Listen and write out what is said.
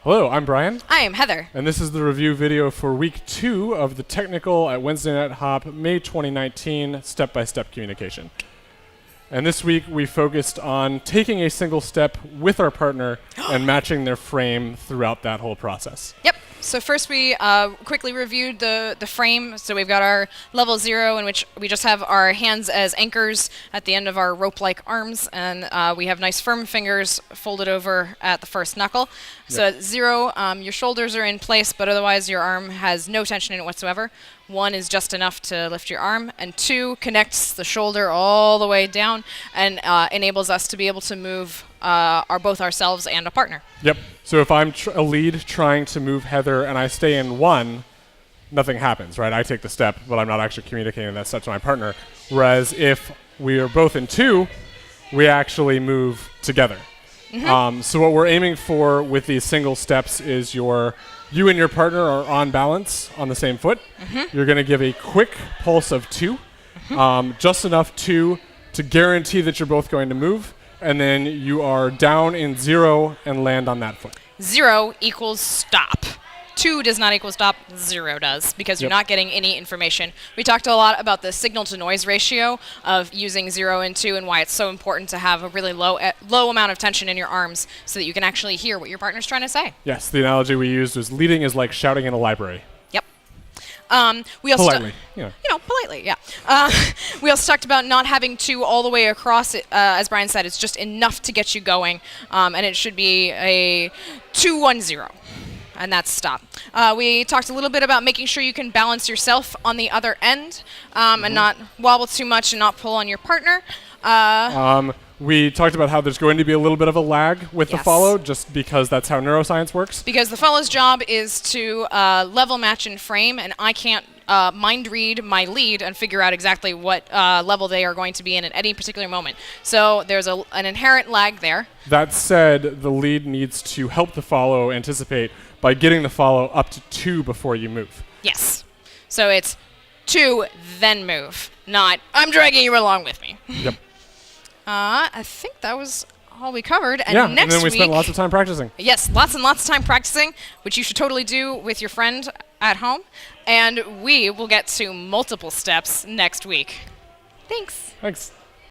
Hello, I'm Brian. I am Heather. And this is the review video for week 2 of the technical at Wednesday Night Hop, May 2019, step-by-step communication. And this week we focused on taking a single step with our partner and matching their frame throughout that whole process. Yep. So first we quickly reviewed the frame. So we've got our level 0 in which we just have our hands as anchors at the end of our rope-like arms, and we have nice firm fingers folded over at the first knuckle. So at 0, your shoulders are in place, but otherwise your arm has no tension in it whatsoever. 1 is just enough to lift your arm, and 2 connects the shoulder all the way down and enables us to be able to move both ourselves and a partner. Yep. So if I'm a lead trying to move Heather and I stay in 1, nothing happens, right? I take the step, but I'm not actually communicating that step to my partner. Whereas if we are both in 2, we actually move together. Mm-hmm. So what we're aiming for with these single steps is you and your partner are on balance on the same foot. Mm-hmm. You're going to give a quick pulse of 2, just enough 2 to guarantee that you're both going to move. And then you are down in 0 and land on that foot. 0 equals stop. 2 does not equal stop, 0 does, because you're not getting any information. We talked a lot about the signal-to-noise ratio of using 0 and 2 and why it's so important to have a really low amount of tension in your arms so that you can actually hear what your partner's trying to say. Yes, the analogy we used was leading is like shouting in a library. Yep. We also politely, politely, yeah. We also talked about not having 2 all the way across it. As Brian said, it's just enough to get you going, and it should be a 2-1-0. And that's stop. We talked a little bit about making sure you can balance yourself on the other end and not wobble too much and not pull on your partner. We talked about how there's going to be a little bit of a lag with the follow, just because that's how neuroscience works. Because the follow's job is to level match in frame, and I can't mind read my lead and figure out exactly what level they are going to be in at any particular moment. So there's an inherent lag there. That said, the lead needs to help the follow anticipate by getting the follow up to 2 before you move. Yes. So it's 2, then move, not I'm dragging you along with me. Yep. I think that was all we covered. And and next then we week, spent lots of time practicing. Yes, lots and lots of time practicing, which you should totally do with your friend at home. And we will get to multiple steps next week. Thanks. Thanks.